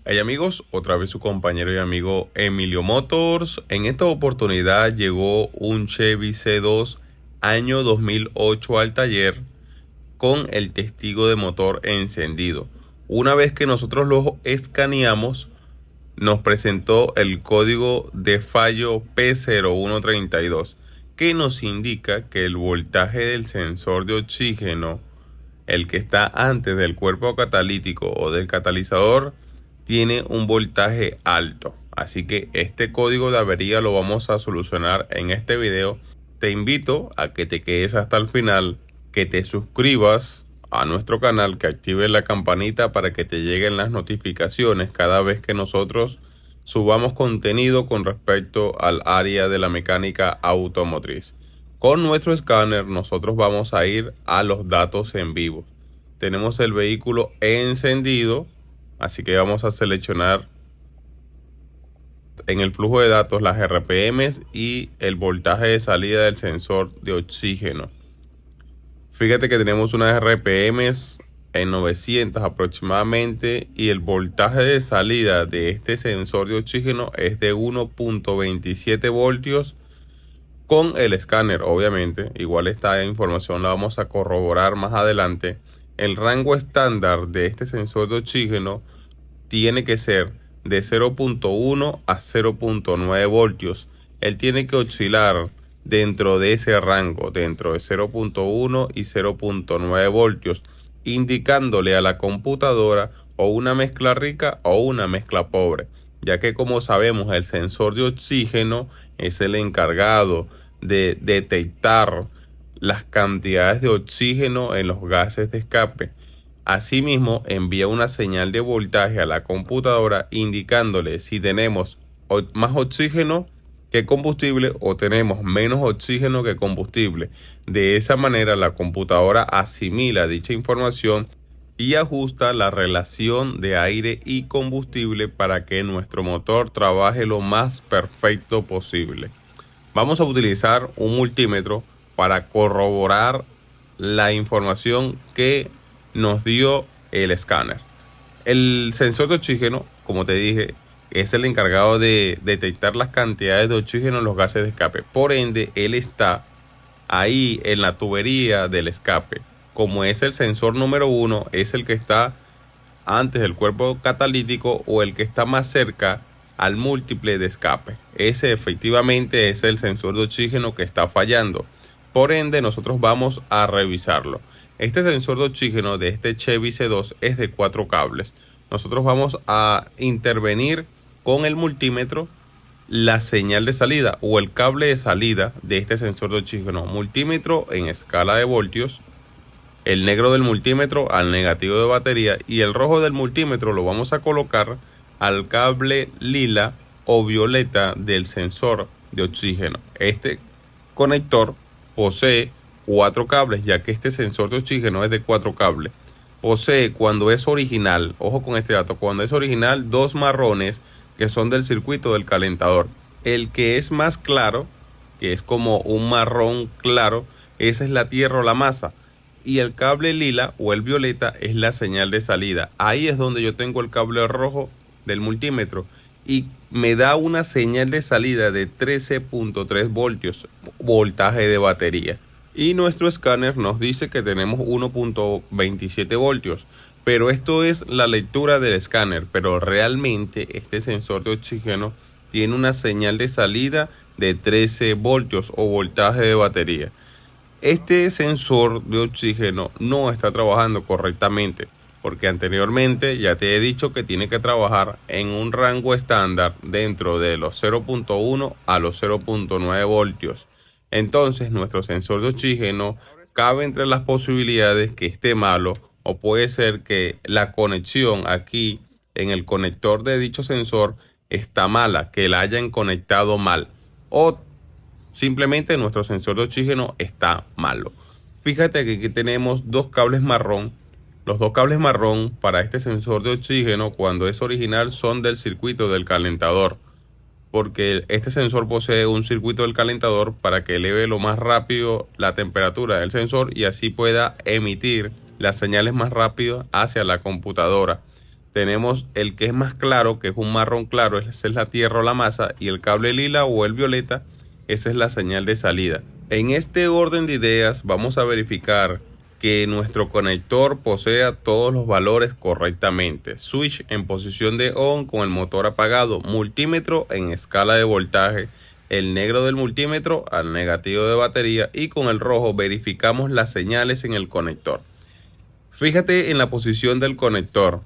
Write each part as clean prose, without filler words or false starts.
Hey amigos, otra vez su compañero y amigo Emilio Motors. En esta oportunidad llegó un Chevy C2 año 2008 al taller con el testigo de motor encendido. Una vez que nosotros lo escaneamos, nos presentó el código de fallo P0132, que nos indica que el voltaje del sensor de oxígeno, el que está antes del cuerpo catalítico o del catalizador, tiene un voltaje alto. Así que este código de avería lo vamos a solucionar en este video. Te invito a que te quedes hasta el final, que te suscribas a nuestro canal, que actives la campanita para que te lleguen las notificaciones cada vez que nosotros subamos contenido con respecto al área de la mecánica automotriz. Con nuestro escáner nosotros vamos a ir a los datos en vivo. Tenemos el vehículo encendido, así que vamos a seleccionar en el flujo de datos las RPMs y el voltaje de salida del sensor de oxígeno. Fíjate que tenemos unas RPMs en 900 aproximadamente y el voltaje de salida de este sensor de oxígeno es de 1.27 voltios con el escáner. Obviamente, igual esta información la vamos a corroborar más adelante. El rango estándar de este sensor de oxígeno tiene que ser de 0.1 a 0.9 voltios. Él tiene que oscilar dentro de ese rango, dentro de 0.1 y 0.9 voltios, indicándole a la computadora o una mezcla rica o una mezcla pobre, ya que, como sabemos, el sensor de oxígeno es el encargado de detectar las cantidades de oxígeno en los gases de escape. Asimismo, envía una señal de voltaje a la computadora indicándole si tenemos más oxígeno que combustible o tenemos menos oxígeno que combustible. De esa manera, la computadora asimila dicha información y ajusta la relación de aire y combustible para que nuestro motor trabaje lo más perfecto posible. Vamos a utilizar un multímetro para corroborar la información que nos dio el escáner. El sensor de oxígeno, como te dije, es el encargado de detectar las cantidades de oxígeno en los gases de escape. Por ende, él está ahí en la tubería del escape. Como es el sensor número 1, es el que está antes del cuerpo catalítico o el que está más cerca al múltiple de escape. Ese efectivamente es el sensor de oxígeno que está fallando. Por ende, nosotros vamos a revisarlo. Este sensor de oxígeno de este Chevy C2 es de 4 cables. Nosotros vamos a intervenir con el multímetro la señal de salida o el cable de salida de este sensor de oxígeno. Multímetro en escala de voltios. El negro del multímetro al negativo de batería y el rojo del multímetro lo vamos a colocar al cable lila o violeta del sensor de oxígeno. Este conector posee 4 cables, ya que este sensor de oxígeno es de 4 cables. Posee, cuando es original, ojo con este dato, cuando es original, 2 marrones que son del circuito del calentador. El que es más claro, que es como un marrón claro, esa es la tierra o la masa. Y el cable lila o el violeta es la señal de salida. Ahí es donde yo tengo el cable rojo del multímetro y me da una señal de salida de 13.3 voltios, voltaje de batería. Y nuestro escáner nos dice que tenemos 1.27 voltios. Pero esto es la lectura del escáner. Pero realmente este sensor de oxígeno tiene una señal de salida de 13 voltios o voltaje de batería. Este sensor de oxígeno no está trabajando correctamente, porque anteriormente ya te he dicho que tiene que trabajar en un rango estándar dentro de los 0.1 a los 0.9 voltios. Entonces nuestro sensor de oxígeno cabe entre las posibilidades que esté malo, o puede ser que la conexión aquí en el conector de dicho sensor está mala, que la hayan conectado mal, o simplemente nuestro sensor de oxígeno está malo. Fíjate que aquí tenemos 2 cables marrón. Los 2 cables marrón para este sensor de oxígeno, cuando es original, son del circuito del calentador, porque este sensor posee un circuito del calentador para que eleve lo más rápido la temperatura del sensor y así pueda emitir las señales más rápido hacia la computadora. tenemos el que es más claro, que es un marrón claro, esa es la tierra o la masa, y el cable lila o el violeta, esa es la señal de salida. En este orden de ideas vamos a verificar que nuestro conector posea todos los valores correctamente. Switch en posición de on con el motor apagado, multímetro en escala de voltaje, el negro del multímetro al negativo de batería, y con el rojo verificamos las señales en el conector. Fíjate en la posición del conector.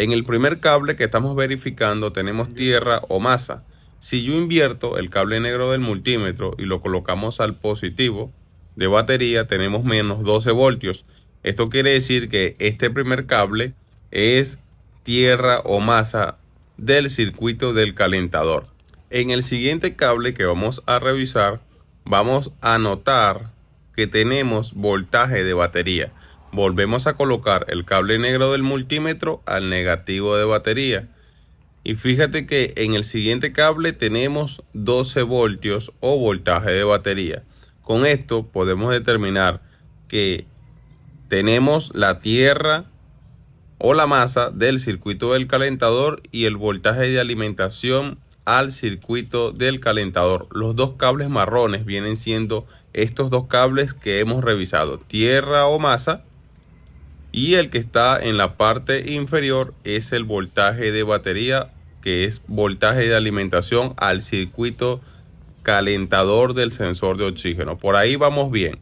En el primer cable que estamos verificando tenemos tierra o masa. Si yo invierto el cable negro del multímetro y lo colocamos al positivo de batería, tenemos menos 12 voltios. Esto quiere decir que este primer cable es tierra o masa del circuito del calentador. En el siguiente cable que vamos a revisar, vamos a notar que tenemos voltaje de batería. Volvemos a colocar el cable negro del multímetro al negativo de batería. Y fíjate que en el siguiente cable tenemos 12 voltios o voltaje de batería. Con esto podemos determinar que tenemos la tierra o la masa del circuito del calentador y el voltaje de alimentación al circuito del calentador. Los dos cables marrones vienen siendo estos dos cables que hemos revisado, tierra o masa, y el que está en la parte inferior es el voltaje de batería, que es voltaje de alimentación al circuito calentador del sensor de oxígeno. Por ahí vamos bien.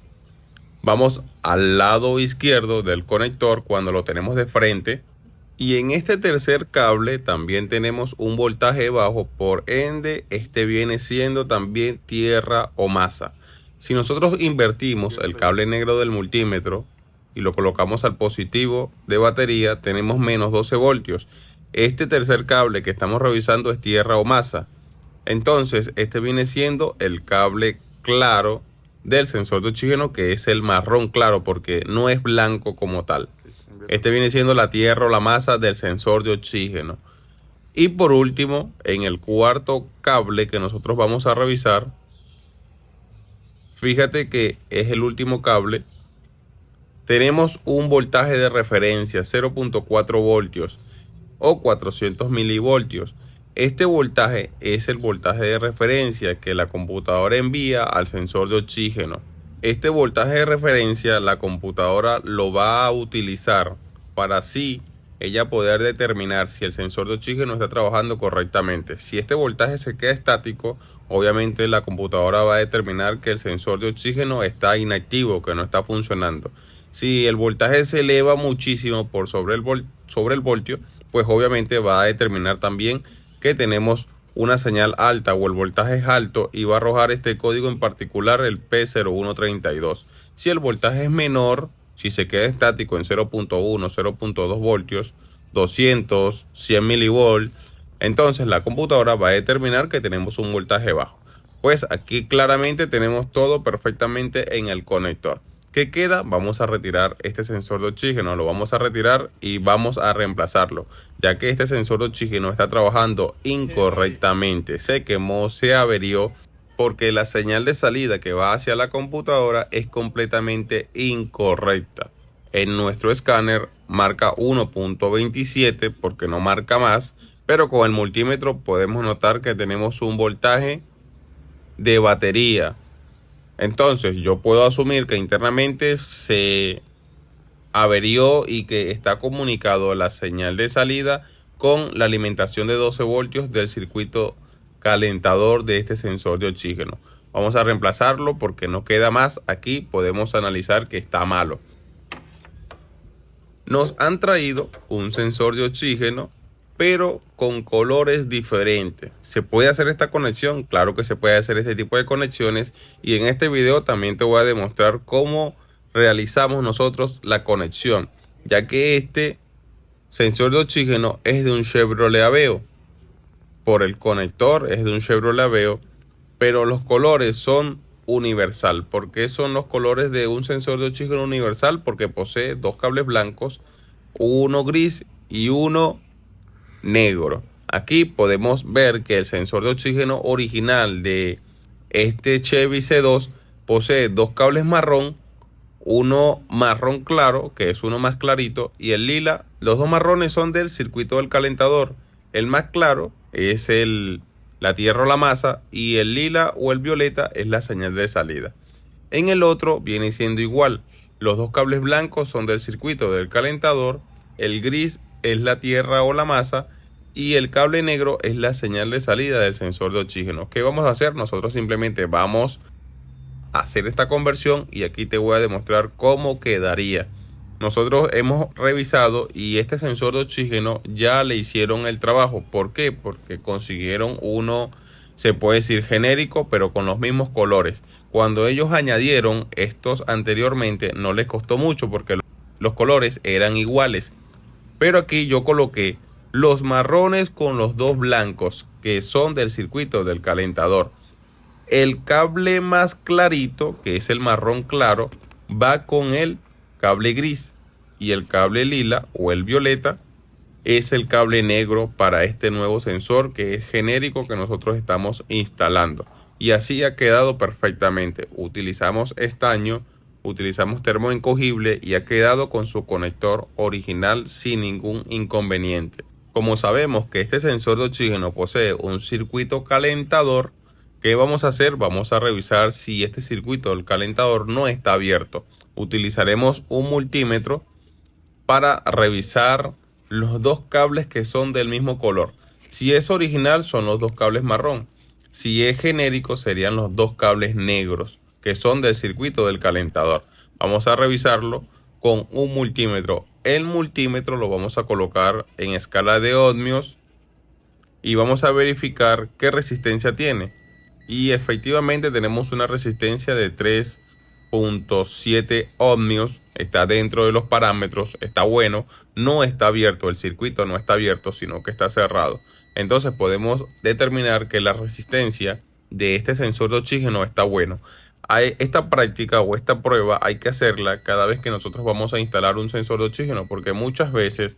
Vamos al lado izquierdo del conector cuando lo tenemos de frente, y en este tercer cable también tenemos un voltaje bajo, por ende este viene siendo también tierra o masa. Si nosotros invertimos el cable negro del multímetro y lo colocamos al positivo de batería, tenemos menos 12 voltios. Este tercer cable que estamos revisando es tierra o masa. Entonces este viene siendo el cable claro del sensor de oxígeno, que es el marrón claro porque no es blanco como tal. Este viene siendo la tierra o la masa del sensor de oxígeno. Y por último, en el cuarto cable que nosotros vamos a revisar, fíjate que es el último cable. Tenemos un voltaje de referencia 0.4 voltios o 400 milivoltios. Este voltaje es el voltaje de referencia que la computadora envía al sensor de oxígeno. Este voltaje de referencia la computadora lo va a utilizar para así ella poder determinar si el sensor de oxígeno está trabajando correctamente. Si este voltaje se queda estático, obviamente la computadora va a determinar que el sensor de oxígeno está inactivo, que no está funcionando. Si el voltaje se eleva muchísimo por sobre el voltio, pues obviamente va a determinar también que tenemos una señal alta o el voltaje es alto, y va a arrojar este código en particular, el P0132. Si el voltaje es menor, si se queda estático en 0.1, 0.2 voltios, 200, 100 milivolts, entonces la computadora va a determinar que tenemos un voltaje bajo. Pues aquí claramente tenemos todo perfectamente en el conector. ¿Qué queda? Vamos a retirar este sensor de oxígeno, lo vamos a retirar y vamos a reemplazarlo, ya que este sensor de oxígeno está trabajando incorrectamente, se quemó, se averió, porque la señal de salida que va hacia la computadora es completamente incorrecta. En nuestro escáner marca 1.27 porque no marca más, pero con el multímetro podemos notar que tenemos un voltaje de batería. Entonces yo puedo asumir que internamente se averió y que está comunicado la señal de salida con la alimentación de 12 voltios del circuito calentador de este sensor de oxígeno. Vamos a reemplazarlo porque no queda más. Aquí podemos analizar que está malo. Nos han traído un sensor de oxígeno, pero con colores diferentes. ¿Se puede hacer esta conexión? Claro que se puede hacer este tipo de conexiones, y en este video también te voy a demostrar cómo realizamos nosotros la conexión, ya que este sensor de oxígeno es de un Chevrolet Aveo. Por el conector es de un Chevrolet Aveo, pero los colores son universal. ¿Por qué son los colores de un sensor de oxígeno universal? Porque posee dos cables blancos, uno gris y uno negro. Aquí podemos ver que el sensor de oxígeno original de este Chevy C2 posee dos cables marrón, uno marrón claro, que es uno más clarito, y el lila Los dos marrones son del circuito del calentador. El más claro es la tierra o la masa, y el lila o el violeta es la señal de salida. En el otro viene siendo igual. Los dos cables blancos son del circuito del calentador, el gris es la tierra o la masa, y el cable negro es la señal de salida del sensor de oxígeno. ¿Qué vamos a hacer? Nosotros simplemente vamos a hacer esta conversión y aquí te voy a demostrar cómo quedaría. Nosotros hemos revisado y este sensor de oxígeno ya le hicieron el trabajo. ¿Por qué? Porque consiguieron uno, se puede decir genérico, pero con los mismos colores. Cuando ellos añadieron estos anteriormente no les costó mucho porque los colores eran iguales. Pero aquí yo coloqué los marrones con los dos blancos que son del circuito del calentador. El cable más clarito, que es el marrón claro, va con el cable gris, y el cable lila o el violeta es el cable negro para este nuevo sensor que es genérico que nosotros estamos instalando. Y así ha quedado perfectamente. Utilizamos estaño, utilizamos termoencogible y ha quedado con su conector original sin ningún inconveniente. Como sabemos que este sensor de oxígeno posee un circuito calentador, ¿qué vamos a hacer? Vamos a revisar si este circuito del calentador no está abierto. Utilizaremos un multímetro para revisar los dos cables que son del mismo color. Si es original son los dos cables marrón. Si es genérico serían los dos cables negros que son del circuito del calentador. Vamos a revisarlo con un multímetro. El multímetro lo vamos a colocar en escala de ohmios y vamos a verificar qué resistencia tiene. Y efectivamente tenemos una resistencia de 3.7 ohmios. Está dentro de los parámetros, está bueno. No está abierto, el circuito no está abierto, sino que está cerrado. Entonces podemos determinar que la resistencia de este sensor de oxígeno está bueno. Esta práctica o esta prueba hay que hacerla cada vez que nosotros vamos a instalar un sensor de oxígeno, porque muchas veces,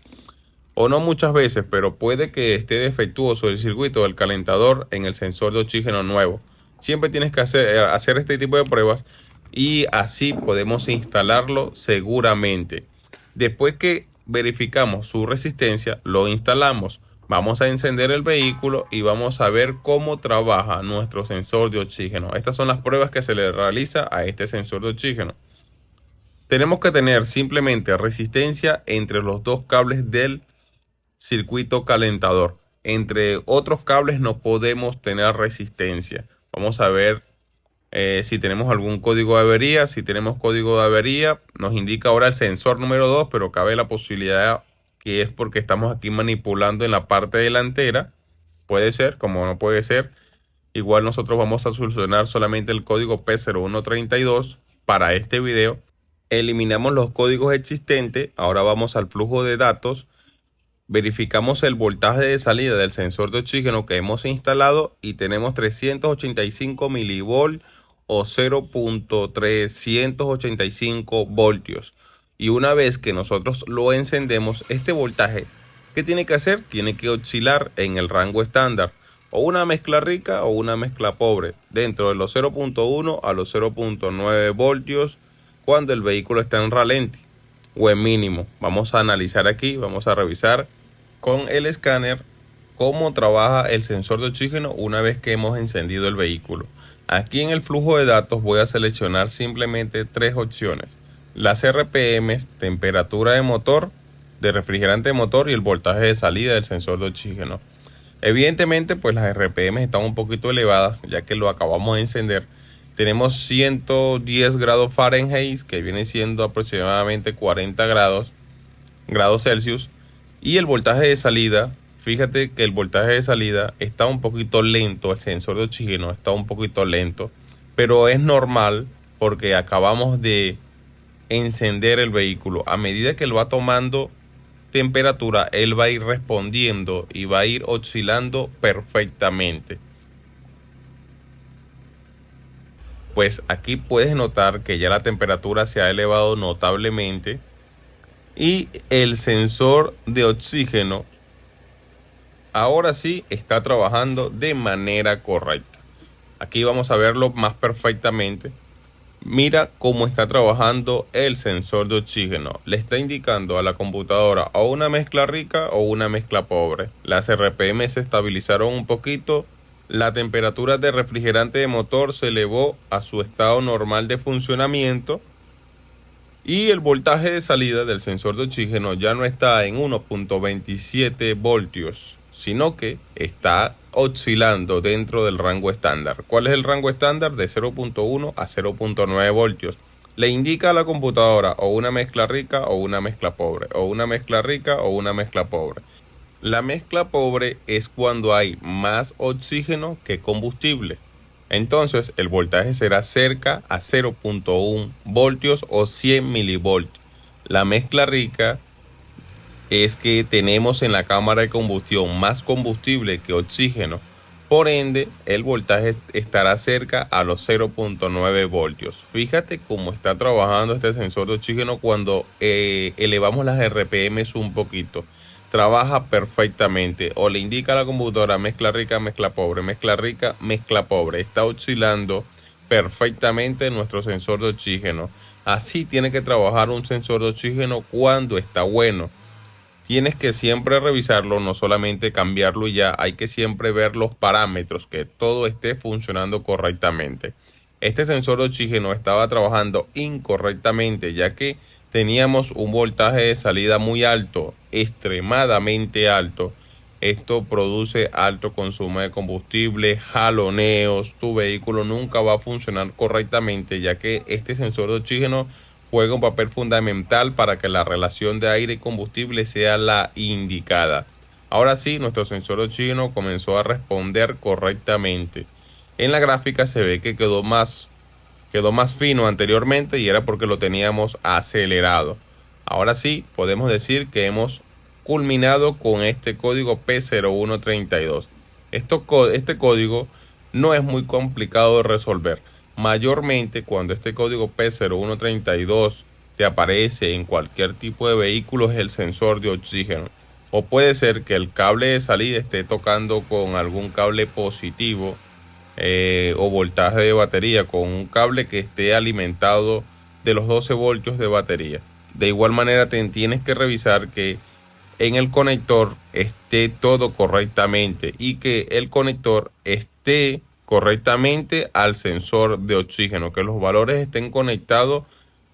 o no muchas veces, pero puede que esté defectuoso el circuito del calentador en el sensor de oxígeno nuevo. Siempre tienes que hacer este tipo de pruebas y así podemos instalarlo seguramente. Después que verificamos su resistencia, lo instalamos. Vamos a encender el vehículo y vamos a ver cómo trabaja nuestro sensor de oxígeno. Estas son las pruebas que se le realiza a este sensor de oxígeno. Tenemos que tener simplemente resistencia entre los dos cables del circuito calentador. Entre otros cables no podemos tener resistencia. Vamos a ver si tenemos algún código de avería. Si tenemos código de avería, nos indica ahora el sensor número 2, pero cabe la posibilidad que es porque estamos aquí manipulando en la parte delantera. Puede ser, como no puede ser. Igual nosotros vamos a solucionar solamente el código P0132 para este video. Eliminamos los códigos existentes. Ahora vamos al flujo de datos. Verificamos el voltaje de salida del sensor de oxígeno que hemos instalado y tenemos 385 milivolts o 0.385 voltios. Y una vez que nosotros lo encendemos, este voltaje, ¿qué tiene que hacer? Tiene que oscilar en el rango estándar, o una mezcla rica o una mezcla pobre, dentro de los 0.1 a los 0.9 voltios cuando el vehículo está en ralentí o en mínimo. Vamos a analizar aquí, vamos a revisar con el escáner cómo trabaja el sensor de oxígeno una vez que hemos encendido el vehículo. Aquí en el flujo de datos voy a seleccionar simplemente tres opciones: las RPM, temperatura de motor, de refrigerante de motor, y el voltaje de salida del sensor de oxígeno. Evidentemente pues las RPM están un poquito elevadas ya que lo acabamos de encender. Tenemos 110 grados Fahrenheit, que viene siendo aproximadamente 40 grados Celsius. Y el voltaje de salida, fíjate que el voltaje de salida está un poquito lento, el sensor de oxígeno está un poquito lento, pero es normal porque acabamos de encender el vehículo. A medida que lo va tomando temperatura, él va a ir respondiendo y va a ir oscilando perfectamente. Pues aquí puedes notar que ya la temperatura se ha elevado notablemente y el sensor de oxígeno ahora sí está trabajando de manera correcta. Aquí vamos a verlo más perfectamente. Mira cómo está trabajando el sensor de oxígeno. Le está indicando a la computadora o una mezcla rica o una mezcla pobre. Las RPM se estabilizaron un poquito. La temperatura de refrigerante de motor se elevó a su estado normal de funcionamiento. Y el voltaje de salida del sensor de oxígeno ya no está en 1.27 voltios, sino que está oscilando dentro del rango estándar. ¿Cuál es el rango estándar? De 0.1 a 0.9 voltios. Le indica a la computadora o una mezcla rica o una mezcla pobre, o una mezcla rica o una mezcla pobre. La mezcla pobre es cuando hay más oxígeno que combustible. Entonces el voltaje será cerca a 0.1 voltios o 100 milivoltios. La mezcla rica es que tenemos en la cámara de combustión más combustible que oxígeno. Por ende, el voltaje estará cerca a los 0.9 voltios. Fíjate cómo está trabajando este sensor de oxígeno cuando elevamos las RPMs un poquito. Trabaja perfectamente, o le indica a la computadora mezcla rica, mezcla pobre, mezcla rica, mezcla pobre. Está oscilando perfectamente nuestro sensor de oxígeno. Así tiene que trabajar un sensor de oxígeno cuando está bueno. Tienes que siempre revisarlo, no solamente cambiarlo y ya, hay que siempre ver los parámetros, que todo esté funcionando correctamente. Este sensor de oxígeno estaba trabajando incorrectamente, ya que teníamos un voltaje de salida muy alto, extremadamente alto. Esto produce alto consumo de combustible, jaloneos. Tu vehículo nunca va a funcionar correctamente, ya que este sensor de oxígeno juega un papel fundamental para que la relación de aire y combustible sea la indicada. Ahora sí, nuestro sensor de oxígeno comenzó a responder correctamente. En la gráfica se ve que quedó más fino anteriormente y era porque lo teníamos acelerado. Ahora sí, podemos decir que hemos culminado con este código P0132. Este código no es muy complicado de resolver. Mayormente cuando este código P0132 te aparece en cualquier tipo de vehículo es el sensor de oxígeno. O puede ser que el cable de salida esté tocando con algún cable positivo o voltaje de batería, con un cable que esté alimentado de los 12 voltios de batería. De igual manera tienes que revisar que en el conector esté todo correctamente y que el conector esté correctamente al sensor de oxígeno, que los valores estén conectados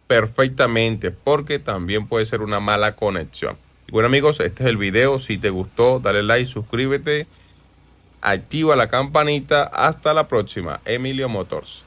perfectamente, porque también puede ser una mala conexión. Y bueno amigos, este es el video. Si te gustó, dale like, suscríbete, activa la campanita. Hasta la próxima. Emilio Motors.